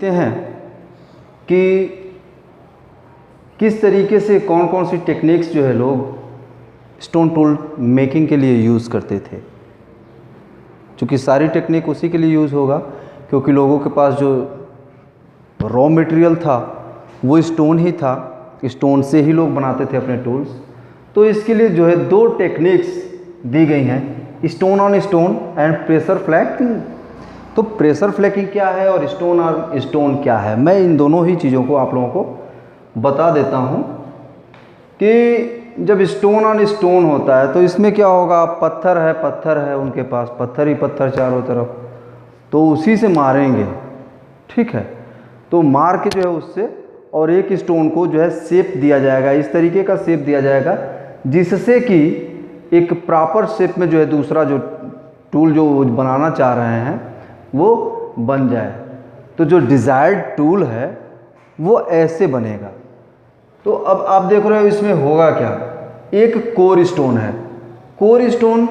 देखते हैं कि किस तरीके से कौन कौन सी टेक्निक्स जो है लोग स्टोन टूल मेकिंग के लिए यूज़ करते थे। क्योंकि सारी टेक्निक उसी के लिए यूज़ होगा, क्योंकि लोगों के पास जो रॉ मटेरियल था वो स्टोन ही था, स्टोन से ही लोग बनाते थे अपने टूल्स। तो इसके लिए जो है दो टेक्निक्स दी गई हैं, stone on stone and pressure फ्लैकिंग। तो प्रेशर फ्लैकिंग क्या है और स्टोन ऑन स्टोन क्या है, मैं इन दोनों ही चीज़ों को आप लोगों को बता देता हूँ कि जब स्टोन ऑन स्टोन होता है तो इसमें क्या होगा, पत्थर है उनके पास, पत्थर ही पत्थर चारों तरफ, तो उसी से मारेंगे, ठीक है। तो मार के जो है उससे और एक स्टोन को जो है शेप दिया जाएगा, इस तरीके का शेप दिया जाएगा जिससे कि एक प्रॉपर शेप में जो है दूसरा जो टूल जो बनाना चाह रहे हैं वो बन जाए। तो जो डिज़ायर्ड टूल है वो ऐसे बनेगा। तो अब आप देख रहे हो इसमें होगा क्या, एक कोर स्टोन है। कोर स्टोन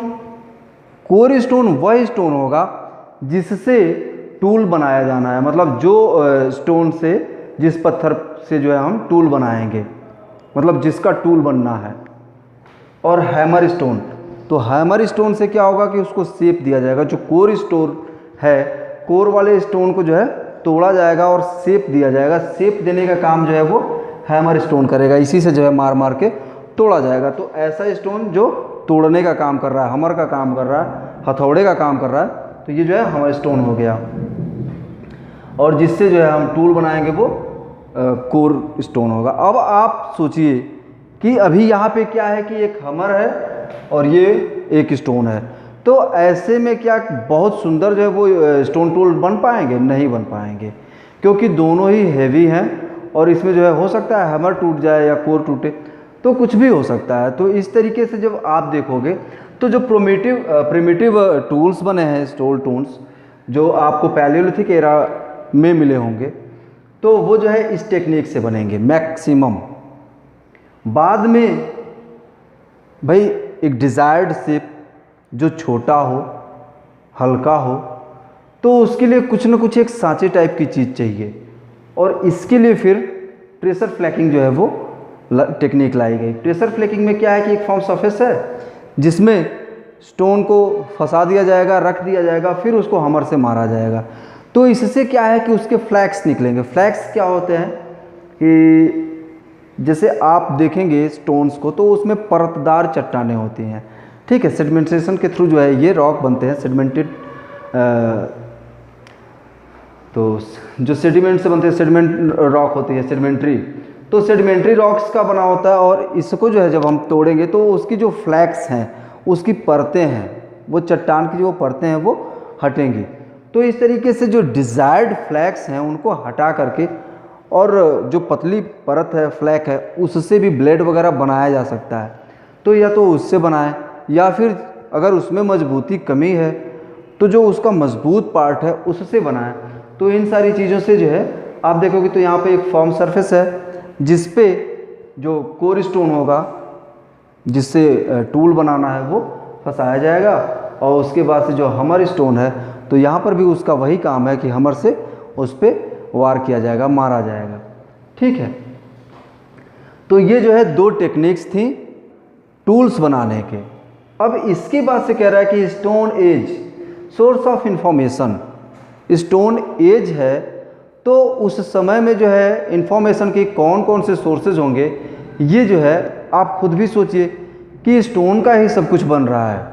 वह स्टोन होगा जिससे टूल बनाया जाना है, मतलब जो स्टोन से जिस पत्थर से जो है हम टूल बनाएंगे, मतलब जिसका टूल बनना है। और हैमर स्टोन, तो हैमर स्टोन से क्या होगा कि उसको शेप दिया जाएगा। जो कोर स्टोन है, कोर वाले स्टोन को जो है तोड़ा जाएगा और शेप दिया जाएगा। शेप देने का काम जो है वो हैमर स्टोन करेगा, इसी से जो है मार मार के तोड़ा जाएगा। तो ऐसा स्टोन जो तोड़ने का काम कर रहा है, हमर का काम कर रहा है, हथौड़े का काम कर रहा है, तो ये जो है हैमर स्टोन हो गया। और जिससे जो है हम टूल बनाएंगे वो कोर स्टोन होगा। अब आप सोचिए कि अभी यहाँ पे क्या है कि एक हमर है और ये एक स्टोन है, तो ऐसे में क्या बहुत सुंदर जो है वो स्टोन टूल बन पाएंगे? नहीं बन पाएंगे, क्योंकि दोनों ही हैवी हैं और इसमें जो है हो सकता है हैमर टूट जाए या कोर टूटे, तो कुछ भी हो सकता है। तो इस तरीके से जब आप देखोगे तो जो प्रिमिटिव टूल्स बने हैं, स्टोन टूल्स जो आपको पैलियोलिथिक एरा में मिले होंगे, तो वो जो है इस टेक्निक से बनेंगे मैक्सिमम। बाद में भाई एक डिज़ायर्ड शेप जो छोटा हो, हल्का हो, तो उसके लिए कुछ ना कुछ एक सांचे टाइप की चीज़ चाहिए, और इसके लिए फिर प्रेशर फ्लैकिंग जो है वो टेक्निक लाई गई। प्रेशर फ्लैकिंग में क्या है कि एक फॉर्म सरफेस है जिसमें स्टोन को फंसा दिया जाएगा, रख दिया जाएगा, फिर उसको हमर से मारा जाएगा। तो इससे क्या है कि उसके फ्लैक्स निकलेंगे। फ्लैक्स क्या होते हैं कि जैसे आप देखेंगे स्टोन्स को तो उसमें परतदार चट्टानें होती हैं, ठीक है। सेडिमेंटेशन के थ्रू जो है ये रॉक बनते हैं, सेडिमेंटेड, तो जो सेडिमेंट से बनते हैं सेडिमेंट रॉक होती है, सेडिमेंट्री, तो सेडिमेंट्री रॉक्स का बना होता है। और इसको जो है जब हम तोड़ेंगे तो उसकी जो फ्लैक्स हैं, उसकी परतें हैं, वो चट्टान की जो परतें हैं वो हटेंगी। तो इस तरीके से जो डिज़ायर्ड फ्लैक्स हैं उनको हटा करके, और जो पतली परत है, फ्लैक है, उससे भी ब्लेड वगैरह बनाया जा सकता है। तो या तो उससे बनाएं, या फिर अगर उसमें मजबूती कमी है तो जो उसका मजबूत पार्ट है उससे बनाएं। तो इन सारी चीज़ों से जो है आप देखोगे तो यहाँ पे एक फॉर्म सरफेस है जिस पे जो कोर स्टोन होगा जिससे टूल बनाना है वो फंसाया जाएगा, और उसके बाद से जो हमर स्टोन है तो यहाँ पर भी उसका वही काम है कि हमर से उस पर वार किया जाएगा, मारा जाएगा, ठीक है। तो ये जो है दो टेक्निक्स थी टूल्स बनाने के। अब इसके बाद से कह रहा है कि stone as source of information. Stone age है तो उस समय में जो है इंफॉर्मेशन की कौन कौन से सोर्सेज होंगे, ये जो है आप खुद भी सोचिए कि स्टोन का ही सब कुछ बन रहा है,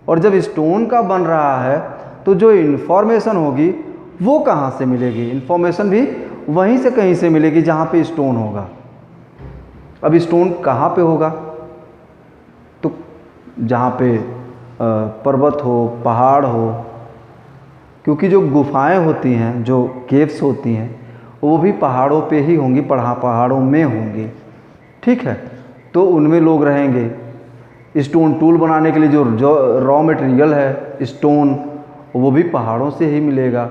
और जब स्टोन का बन रहा है तो जो इन्फॉर्मेशन होगी वो कहाँ से मिलेगी? इन्फॉर्मेशन भी वहीं से कहीं से मिलेगी जहाँ पे स्टोन होगा। अब स्टोन कहाँ पे होगा? तो जहाँ पे पर्वत हो, पहाड़ हो, क्योंकि जो गुफाएं होती हैं, जो केव्स होती हैं, वो भी पहाड़ों पे ही होंगी, पहाड़ों में होंगी, ठीक है। तो उनमें लोग रहेंगे। स्टोन टूल बनाने के लिए जो रॉ मटेरियल है स्टोन, वो भी पहाड़ों से ही मिलेगा।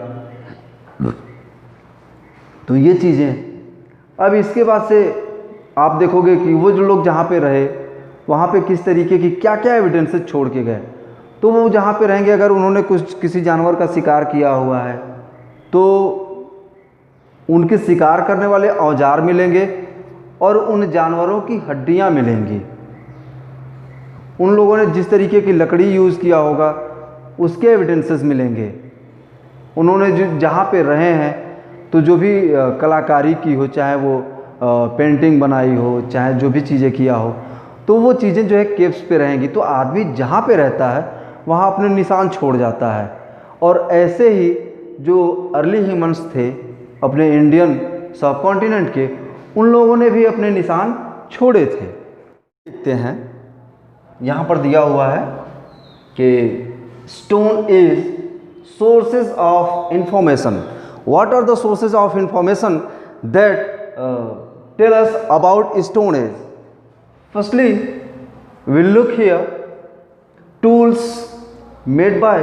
तो ये चीज़ें। अब इसके बाद से आप देखोगे कि वो जो लोग जहाँ पे रहे वहाँ पे किस तरीके की क्या क्या एविडेंसेस छोड़ के गए। तो वो जहाँ पे रहेंगे, अगर उन्होंने किसी जानवर का शिकार किया हुआ है तो उनके शिकार करने वाले औजार मिलेंगे और उन जानवरों की हड्डियां मिलेंगी। उन लोगों ने जिस तरीके की लकड़ी यूज़ किया होगा उसके एविडेंसेस मिलेंगे। उन्होंने जो जहाँ पे रहे हैं तो जो भी कलाकारी की हो, चाहे वो पेंटिंग बनाई हो, चाहे जो भी चीज़ें किया हो, तो वो चीज़ें जो है केव्स पे रहेंगी। तो आदमी जहाँ पे रहता है वहाँ अपने निशान छोड़ जाता है। और ऐसे ही जो अर्ली ह्यूमंस थे अपने इंडियन सब कॉन्टिनेंट के, उन लोगों ने भी अपने निशान छोड़े थे। देखते हैं यहाँ पर दिया हुआ है कि stone age sources of information. What are the sources of information that tell us about stone age? Firstly we'll look here tools made by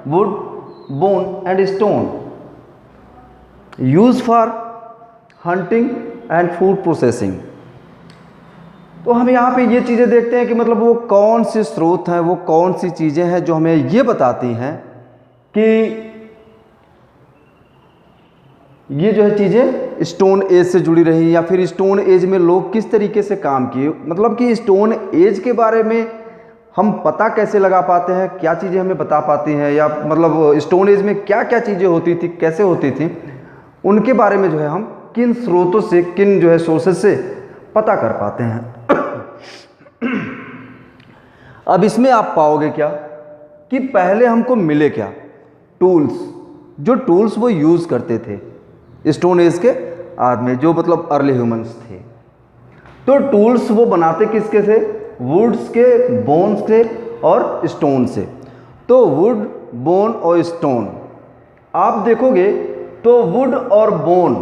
wood, bone and stone used for hunting and food processing। तो हम यहाँ पे ये चीज़ें देखते हैं कि मतलब वो कौन से स्रोत हैं, वो कौन सी चीज़ें हैं जो हमें ये बताती हैं कि ये जो है चीज़ें स्टोन एज से जुड़ी रही, या फिर स्टोन एज में लोग किस तरीके से काम किए। मतलब कि स्टोन एज के बारे में हम पता कैसे लगा पाते हैं, क्या चीज़ें हमें बता पाती हैं, या मतलब स्टोन एज में क्या क्या चीज़ें होती थी, कैसे होती थी, उनके बारे में जो है हम किन स्रोतों से, किन जो है सोर्सेज से पता कर पाते हैं। अब इसमें आप पाओगे क्या कि पहले हमको मिले क्या टूल्स, जो टूल्स वो यूज़ करते थे स्टोन एज के आदमी, जो मतलब अर्ली ह्यूमंस थे। तो टूल्स वो बनाते किसके थे? वुड्स के, बोन्स के और स्टोन से। तो वुड, बोन और स्टोन आप देखोगे तो वुड और बोन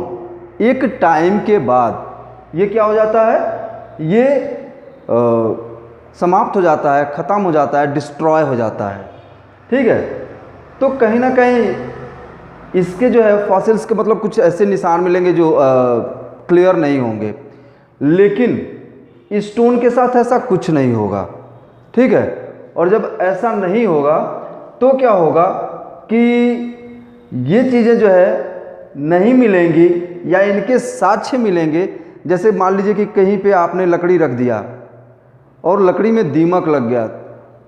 एक टाइम के बाद ये क्या हो जाता है, ये समाप्त हो जाता है, ख़त्म हो जाता है, डिस्ट्रॉय हो जाता है। ठीक है, तो कहीं ना कहीं इसके जो है फॉसिल्स के मतलब कुछ ऐसे निशान मिलेंगे जो क्लियर नहीं होंगे, लेकिन स्टोन के साथ ऐसा कुछ नहीं होगा। ठीक है, और जब ऐसा नहीं होगा तो क्या होगा कि ये चीज़ें जो है नहीं मिलेंगी या इनके साक्ष्य मिलेंगे। जैसे मान लीजिए कि कहीं पे आपने लकड़ी रख दिया और लकड़ी में दीमक लग गया,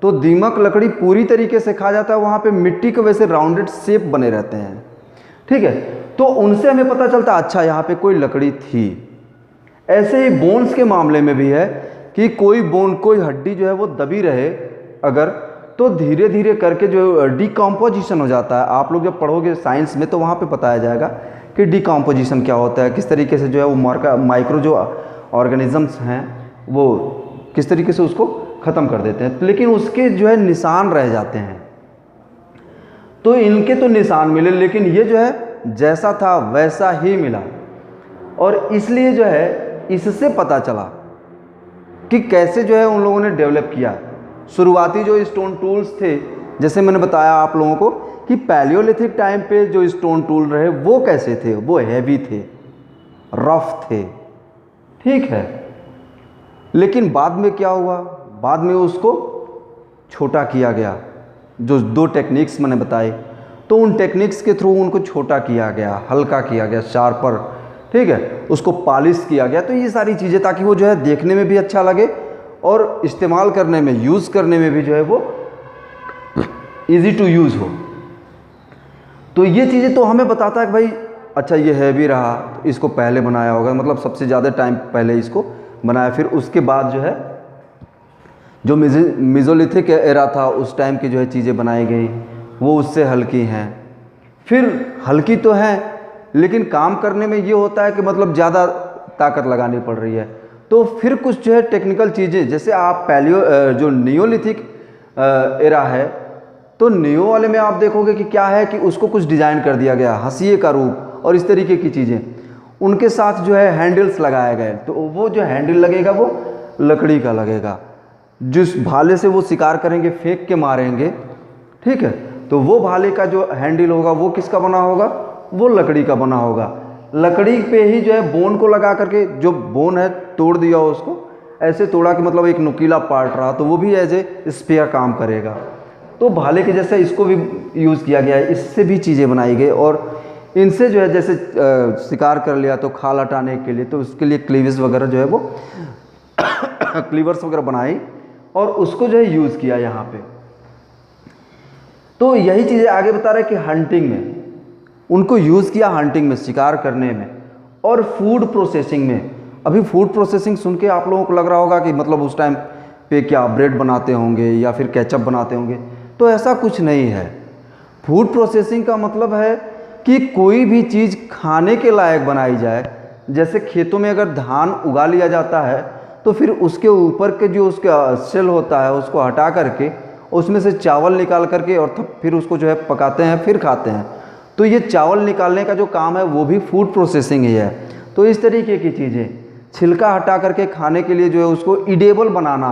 तो दीमक लकड़ी पूरी तरीके से खा जाता है, वहाँ पे मिट्टी के वैसे राउंडेड शेप बने रहते हैं। ठीक है, तो उनसे हमें पता चलता है अच्छा यहाँ पे कोई लकड़ी थी। ऐसे ही बोन्स के मामले में भी है कि कोई बोन, कोई हड्डी जो है वो दबी रहे अगर, तो धीरे धीरे करके जो डिकम्पोजिशन हो जाता है। आप लोग जब पढ़ोगे साइंस में तो वहाँ पे बताया जाएगा कि डिकम्पोजिशन क्या होता है, किस तरीके से जो है वो माइक्रो जो ऑर्गेनिजम्स हैं वो किस तरीके से उसको ख़त्म कर देते हैं, लेकिन उसके जो है निशान रह जाते हैं। तो इनके तो निशान मिले, लेकिन ये जो है जैसा था वैसा ही मिला। और इसलिए जो है इससे पता चला कि कैसे जो है उन लोगों ने डेवलप किया। शुरुआती जो स्टोन टूल्स थे, जैसे मैंने बताया आप लोगों को कि पैलियोलिथिक टाइम पे जो स्टोन टूल रहे वो कैसे थे, वो हैवी थे, रफ थे। ठीक है, लेकिन बाद में क्या हुआ, बाद में उसको छोटा किया गया। जो दो टेक्निक्स मैंने बताए, तो उन टेक्निक्स के थ्रू उनको छोटा किया गया, हल्का किया गया, शार्पर। ठीक है, उसको पॉलिश किया गया। तो ये सारी चीज़ें ताकि वो जो है देखने में भी अच्छा लगे और इस्तेमाल करने में, यूज़ करने में भी जो है वो इजी टू यूज़ हो। तो ये चीज़ें तो हमें बताता है कि भाई अच्छा ये हैवी रहा, तो इसको पहले बनाया होगा, मतलब सबसे ज़्यादा टाइम पहले इसको बनाया। फिर उसके बाद जो है जो मेसोलिथिक एरा था उस टाइम की जो है चीज़ें बनाई गई, वो उससे हल्की हैं। फिर हल्की तो है, लेकिन काम करने में ये होता है कि मतलब ज़्यादा ताकत लगानी पड़ रही है। तो फिर कुछ जो है टेक्निकल चीज़ें, जैसे आप जो नियोलिथिक एरा है, तो नियो वाले में आप देखोगे कि क्या है कि उसको कुछ डिज़ाइन कर दिया गया, हंसिए का रूप और इस तरीके की चीज़ें, उनके साथ जो है हैंडल्स लगाए गए। तो वो जो हैंडल लगेगा वो लकड़ी का लगेगा, जिस भाले से वो शिकार करेंगे, फेंक के मारेंगे। ठीक है, तो वो भाले का जो हैंडल होगा वो किसका बना होगा, वो लकड़ी का बना होगा। लकड़ी पे ही जो है बोन को लगा करके, जो बोन है तोड़ दिया उसको, ऐसे तोड़ा कि मतलब एक नुकीला पार्ट रहा, तो वो भी एज ए स्पेयर काम करेगा। तो भाले के जैसे इसको भी यूज़ किया गया है, इससे भी चीज़ें बनाई गई। और इनसे जो है जैसे शिकार कर लिया तो खाल हटाने के लिए, तो उसके लिए क्लीवेज वगैरह जो है वो क्लीवर्स वगैरह बनाई और उसको जो है यूज़ किया यहाँ पे। तो यही चीज़ें आगे बता रहे हैं कि हंटिंग में उनको यूज़ किया, हंटिंग में शिकार करने में, और फूड प्रोसेसिंग में। अभी फूड प्रोसेसिंग सुन के आप लोगों को लग रहा होगा कि मतलब उस टाइम पे क्या ब्रेड बनाते होंगे या फिर केचप बनाते होंगे, तो ऐसा कुछ नहीं है। फूड प्रोसेसिंग का मतलब है कि कोई भी चीज़ खाने के लायक बनाई जाए। जैसे खेतों में अगर धान उगा लिया जाता है तो फिर उसके ऊपर के जो उसका सेल होता है उसको हटा करके उसमें से चावल निकाल करके और फिर उसको जो है पकाते हैं, फिर खाते हैं। तो ये चावल निकालने का जो काम है वो भी फूड प्रोसेसिंग ही है। तो इस तरीके की चीज़ें, छिलका हटा करके खाने के लिए जो है उसको इडेबल बनाना,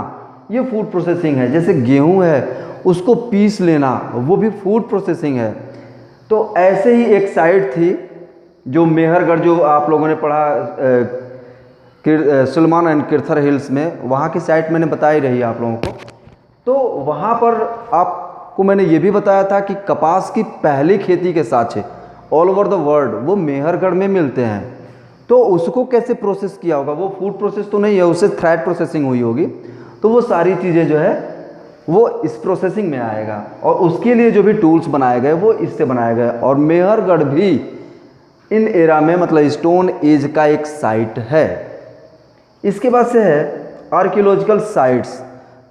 ये फूड प्रोसेसिंग है। जैसे गेहूं है उसको पीस लेना, वो भी फूड प्रोसेसिंग है। तो ऐसे ही एक साइट थी जो मेहरगढ़, जो आप लोगों ने पढ़ा सुलेमान एंड किर्थर हिल्स में, वहाँ की साइट मैंने बताई रही आप लोगों को। तो वहाँ पर आपको मैंने ये भी बताया था कि कपास की पहली खेती के साँचे ऑल ओवर द वर्ल्ड वो मेहरगढ़ में मिलते हैं। तो उसको कैसे प्रोसेस किया होगा, वो फूड प्रोसेस तो नहीं है, उससे थ्रेड प्रोसेसिंग हुई होगी। तो वो सारी चीज़ें जो है वो इस प्रोसेसिंग में आएगा, और उसके लिए जो भी टूल्स बनाए गए वो इससे बनाए गए। और मेहरगढ़ भी इन एरा में मतलब स्टोन एज का एक साइट है। इसके बाद से है आर्कियोलॉजिकल साइट्स।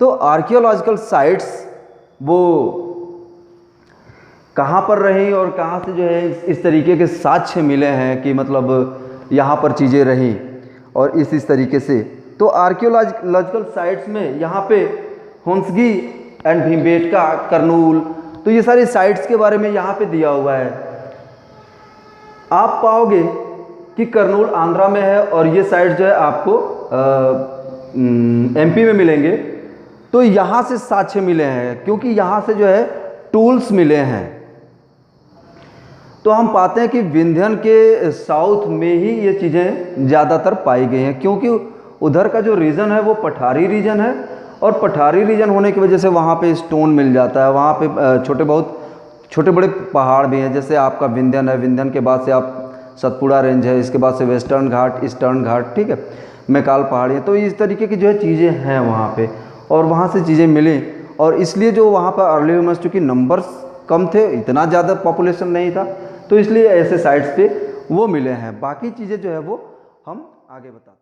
तो आर्कियोलॉजिकल साइट्स वो कहाँ पर रही और कहाँ से जो है इस तरीके के साक्ष्य मिले हैं कि मतलब यहाँ पर चीज़ें रहीं और इस तरीके से। तो आर्कियोलॉजिकल साइट्स में यहाँ पे हुंसगी एंड भीमबेटका, कर्नूल, तो ये सारी साइट्स के बारे में यहाँ पे दिया हुआ है। आप पाओगे कि कर्नूल आंध्रा में है और ये साइट जो है आपको एमपी में मिलेंगे। तो यहाँ से साक्ष्य मिले हैं क्योंकि यहाँ से जो है टूल्स मिले हैं। तो हम पाते हैं कि विंध्यन के साउथ में ही ये चीज़ें ज़्यादातर पाई गई हैं, क्योंकि उधर का जो रीजन है वो पठारी रीजन है, और पठारी रीजन होने की वजह से वहाँ पे स्टोन मिल जाता है। वहाँ पे छोटे बड़े पहाड़ भी हैं, जैसे आपका विंध्यन है, विंध्यन के बाद से आप सतपुड़ा रेंज है, इसके बाद से वेस्टर्न घाट, ईस्टर्न घाट, ठीक है, मैकाल पहाड़ी। तो इस तरीके की जो है चीज़ें हैं वहाँ पे, और वहाँ से चीज़ें मिली। और इसलिए जो वहाँ पर अर्ली ह्यूमन्स, चूँकि नंबर्स कम थे, इतना ज़्यादा पॉपुलेशन नहीं था, तो इसलिए ऐसे साइट्स पे वो मिले हैं। बाकी चीज़ें जो है वो हम आगे बता